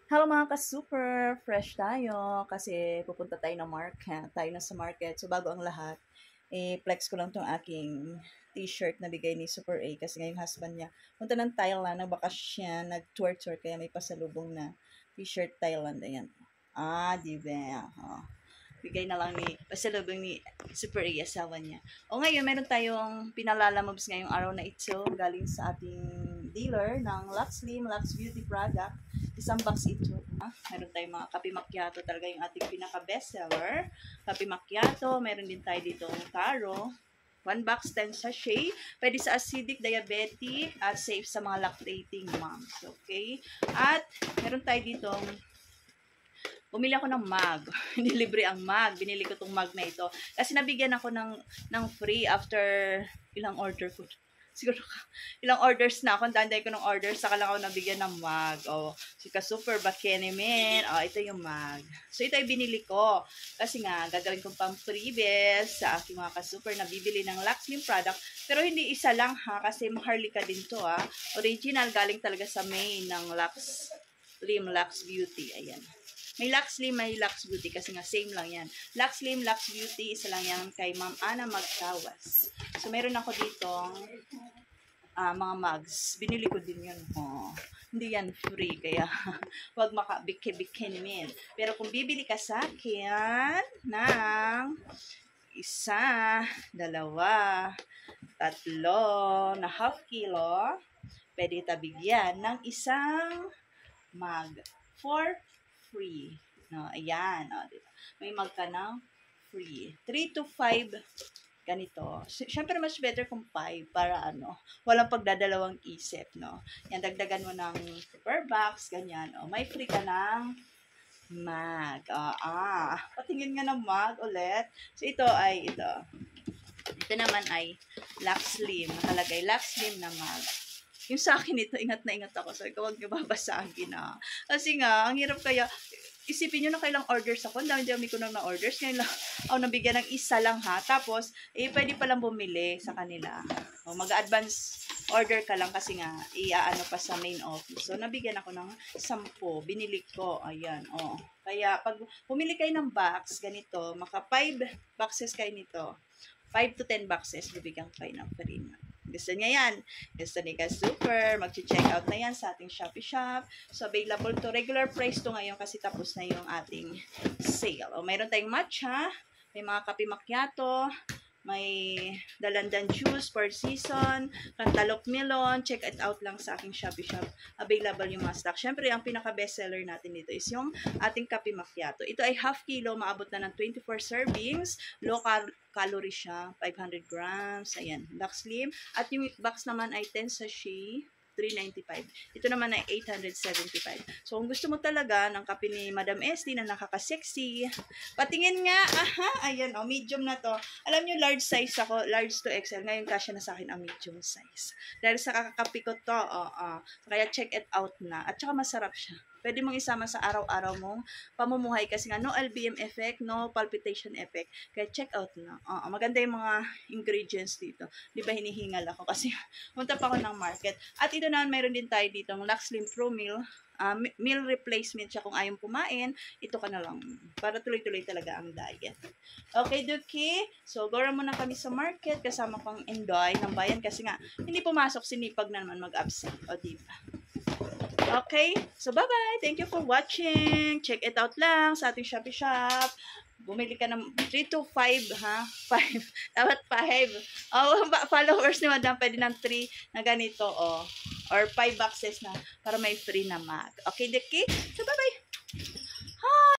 Hello mga ka-super! Fresh tayo kasi pupunta tayo ng market. Tayo na sa market. So bago ang lahat, flex ko lang tong aking t-shirt na bigay ni Super A kasi ngayong husband niya punta ng Thailand, nagbakasyon, nag-tour kaya may pasalubong na t-shirt Thailand. Ayan. Di ba? Oh. Bigay na lang ni, pasalubong ni Super A, asawa niya. O ngayon, meron tayong pinalalamobs ngayong araw na ito galing sa ating dealer ng Lux Slim, Lux Beauty product. Isang box ito. Meron tayong mga kape macchiato, talaga yung ating pinaka-bestseller. Kape macchiato, meron din tayo dito ng taro. 1 box, 10 sachet. Pwede sa acidic, diabetic, at safe sa mga lactating moms. Okay? At meron tayo dito, bumili ako ng mug. Hindi libre ang mug. Binili ko tong mug na ito. Kasi nabigyan ako ng free after ilang order ko. Siguro ilang orders na ako. Tanday ko ng orders. Saka lang ako nabigyan ng mug. Si ka-super bakene men. Ito yung mug. So, ito ay binili ko. Kasi nga, gagawin kong pang freebies sa aking mga ka-super na bibili ng Lux Slim product. Pero hindi isa lang ha. Kasi maharlika din to ha. Original, galing talaga sa main ng Lux Slim, Lux Beauty. Ayan. May Lux Slim, may Lux Beauty kasi nga same lang yan. Lux Slim, Lux Beauty, isa lang yan kay Ma'am Ana Magtawas. So, meron ako dito mga mugs. Binili ko din yun. Hindi yan free, kaya wag maka-bikini. Pero kung bibili ka sa akin ng isa, dalawa, tatlo na half kilo, pwede tabigyan ng isang mug for free. No, ayan. Diba? May mug ka ng free. 3 to 5 ganito. Siyempre, mas better kung 5 para walang pagdadalawang isip, no? Yan, dagdagan mo ng per box, ganyan. May free ka ng mug. Patingin nga ng mug ulit. So, ito. Ito naman ay Lux Slim. Nakalagay Lux Slim na mug. Yung sa akin ito, ingat na ingat ako. So, huwag nyo babasagin na. Kasi nga, ang hirap kaya, isipin nyo na kailang orders ako. Ang dami ko nang na-orders. Ngayon lang, nabigyan ng isa lang ha. Tapos, pwede palang bumili sa kanila. Mag-advance order ka lang kasi nga, iaano pa sa main office. So, nabigyan ako ng 10. Binili ko. Ayan, Kaya, pag bumili kayo ng box, ganito, maka 5 boxes kayo nito. 5 to 10 boxes, bibigyan kayo ng free na. Gusto niya yan. Gusto ni ka-super. Mag-check out na yan sa ating Shopee Shop. So, available to. Regular price to ngayon kasi tapos na yung ating sale. Mayroon tayong matcha. May mga kape macchiato. May dalandan juice per season. Cantaloupe melon. Check it out lang sa aking Shopee Shop. Available yung mga stock. Siyempre, ang pinaka-bestseller natin dito is yung ating kape macchiato. Ito ay half kilo. Maabot na ng 24 servings. Low calorie siya. 500 grams. Ayan. Lux Slim. At yung box naman ay 10 sachet. 395. Ito naman ay 875. So, kung gusto mo talaga ng kape ni Madam Esty na nakaka-sexy, patingin nga, ayan, medium na to. Alam nyo, large size ako, large to XL. Ngayon, kasya na sa akin ang medium size. Dahil sa kakakape ko to, kaya check it out na. At saka masarap siya. Pwede mong isama sa araw-araw mong pamumuhay kasi nga no LBM effect, no palpitation effect. Kaya check out na. Maganda yung mga ingredients dito. Di ba hinihingal ako kasi punta pa ako ng market. At ito naman, mayroon din tayo dito ng Lux Slim Pro Meal. Meal replacement siya kung ayaw kumain. Ito ka na lang. Para tuloy-tuloy talaga ang diet. Okay, Duki? So, gora muna kami sa market kasama pang Endoy ng bayan kasi nga hindi pumasok, sinipag na naman mag-absent. Diba? Okay? So, bye-bye. Thank you for watching. Check it out lang sa ating Shopee Shop. Bumili ka ng 3 to 5, ha? 5. Dapat 5. Followers ni Madam, pwede ng 3 na ganito, Or 5 boxes na para may free na mug. Okay, Diki? So, bye-bye.